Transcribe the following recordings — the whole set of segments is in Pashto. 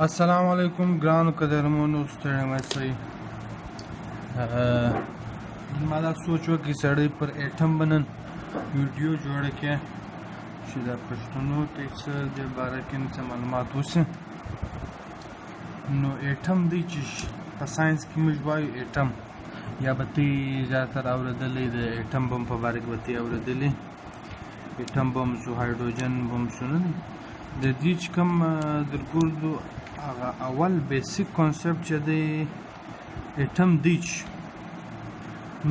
السلام علیکم ګرانو قدرمنو ستړي مشئ. ما دا سوچ وکړ سړی پر ایټم به نن ویډیو جوړه کړي چې د پښتنو ته څه د باره کې څه معلومات وشي. نو ایټم دی چې په ساینس کې موږ وایو ایټم، یا به ته زیاتره اورېدلی د ایټم بم په باره کې به ته اورېدلی. ایټم بم شو، هایډروجن بم شو، نه دی د دې چې کوم درګردو هغه اول بیسیک کانسپټ چې دی ایټم دی.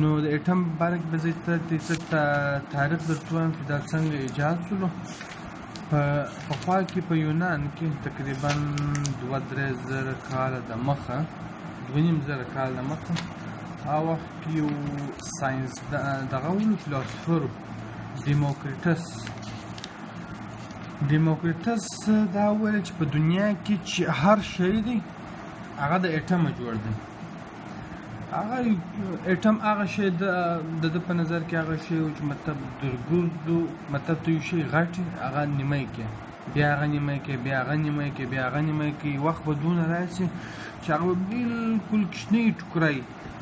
نو د ایټم په باره کې به زه څه تاریخ درته وایم چې دا څنګه ایجاد شولو. په پخوا کې په یونان کې تقریبا 2-3 زره کاله دمخه، 2.5 زره کاله دمخه هغه وخت کې یو ساینس دغه ولو فلاسفر ډیموکریټس دا وویل چې په دنیا کې چې هر شی دی هغه د ایټمه جوړ دی. هغه ایټم هغه شی د ده په نظر کې هغه شی و چې مطلب درګردو مطلب ته یو شی غټ هغه نیمه کې، بیا هغه نیمه کې، بیا هغه نیمه کې، بیا هغه نیمه کې، وخت به دونه راشي چې هغه به بالکل کوچنی ټوکری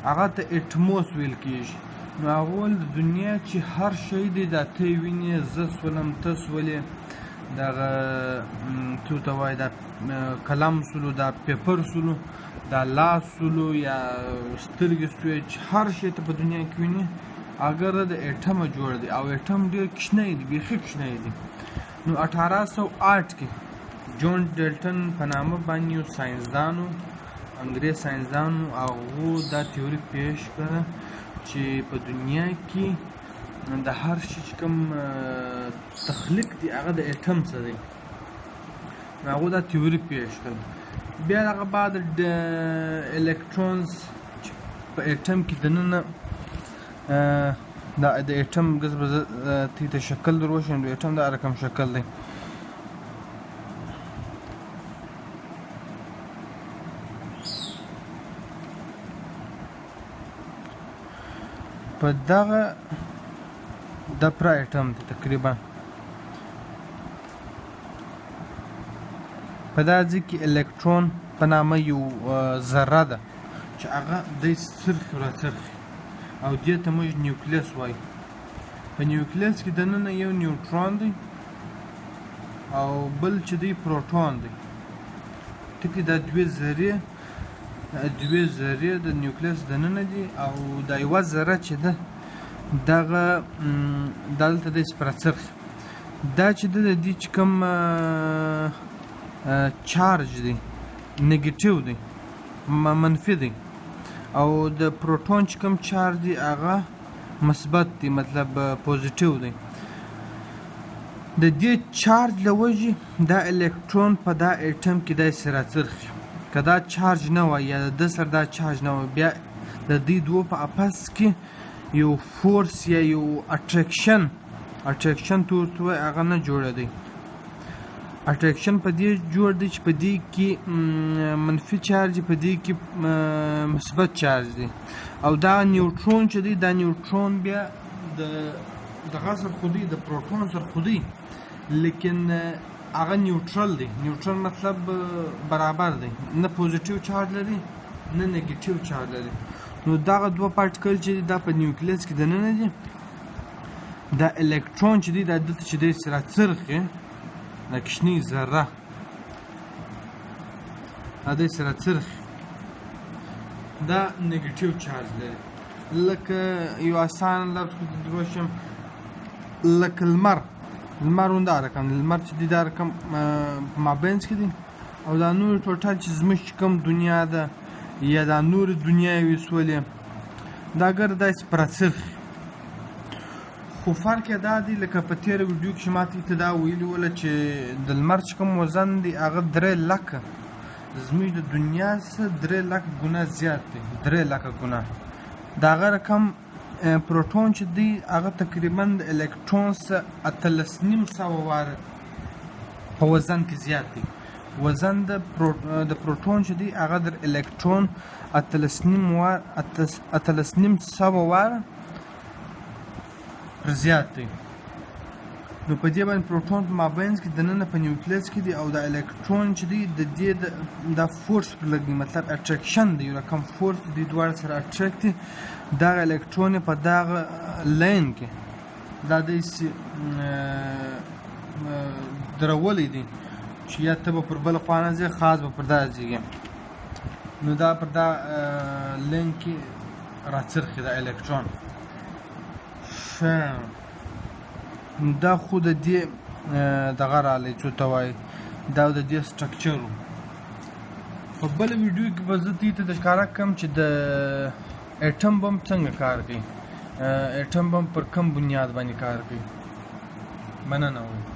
هغه ته ایټموس ویل کېږي. نو هغه ویل د دنیا چې هر شی دی دا ته یې وینې، زه سولم، ته سولې، دغه څه ته وایي دا قلم سولو، دا پیپر سولو، دا لاس سولو، یا سترګې سوی، چې هر شی ته په دنیا کې وینې اگر د ایټمه جوړ دی. او ایټم ډېر کوچنی دی، بیخي کوچنی دی. نو 1808 کې جون ډالټن په نامه باندې یو ساینسدانو، انګریز ساینسدانو، هغو دا تیوري پیش کړه چې په دنیا کې د هر شي چې کوم تخلیق دی هغه د ایټم څخه دی. هغو دا تیوري پیش کړه. بیا هغه بعد د الکترونز په ایټم کې دننه د ایټم ګز به ته شکل در وښیم. د ایټم دا رقم شکل دی. په دغه د پرا ایټم دی تقریبا په دا ځای کې الکترون په نامه یو ذره ده چې هغه دی څرخي راڅرخي، او دې ته موږ نیوکلیس وایو. په نیوکلیس کې دننه یو نیوټرون دی او بل چې دی پروټون دی. ټکي دا دوې ذرې د نیوکلیس دننه دي، او دا یوه ذره چې ده دغه دلته دی راڅرخي. دا چې ده د دې چې کوم چارج دی نیګیټیو دی، منفي دی، او د پروټون چې کوم چارج دی هغه مثبت دی، مطلب پوزیټیو دی. د دې چارج له وجې دا الکترون په دا ایټم کې داسې راڅرخي. که دا چارج نه وای یا د ده سره دا چارج نه وای، بیا د دې دوه په اپس کې یو فورس یا یو اټریکشن ته ورته وایي هغه نه جوړه دی. اټریکشن په دې جوړ دی چې په دې کې منفي چارج، په دې کې مثبت چارج دی. او دا نیوټرون چې دی، دا نیوټرون بیا دغه سره خو دی، د پروټون سره خو دی، لیکن هغه نیوټرل دی. نیوټرل مطلب برابر دی، نه پوزیټیو چارج لري نه نیګیټیو چارج لري. نو دغه دوه پارټیکل چې دی دا په نیوکلیس کې دننه دي. دا الکترون چې دی دا دلته چې دی راڅرخي، دا کوچنۍ ذره دا دی راڅرخي، دا نیګیټیو چارج لري. لکه یو اسان لفظ در وښیم، لکه لمر همدا رقم دی. لمر چې دی دا رقم مابینځ کې دی، او دا نور ټوټل چې زموږ کوم دنیا ده یا دا نور دنیاوې سولې دا ګر داسې راڅرخي. خو فرق یې دا دی لکه په تېره ویډیو کې چې ما ته دا ویلي وله چې د لمر چې کوم وزن دی هغه 3 لکه زموږ د دنیا څخه 3 لکه ګونه زیات دی، 3 لکه ګونه. د هغه رقم پروټون چې دی هغه تقریبا د الکترون څخه 18.5 واره په وزن کې زیات دی. وزن د پروټون چې دی هغه د الکترون 18.5 واره زیات دی. نو په دې باندې پروټون په مابینځ کې دننه په نیوکلیس کې دی او د الکترون چې دی د دې د فورس پر لګي مطلب اټریکشن دی یو رقم فورس دی دواړه سره اټریکټ دي دغه الکترون په دغه لاین کې دا د درولې دي چې یا ته به پر بل خوا نه ځې خاص به پر دا ځېږي نو دا پر دا لاین کې راڅرخي د الکترون دا خو د دې دغه رالی څو ته وایي دا د دې سټرکچر و په بله ویډیو کې به زه دې ته د ښکاره کړم چې د اټم بم څنګه کار کوي اټم بم پر کوم بنیاد باندې کار کوي مننه وایم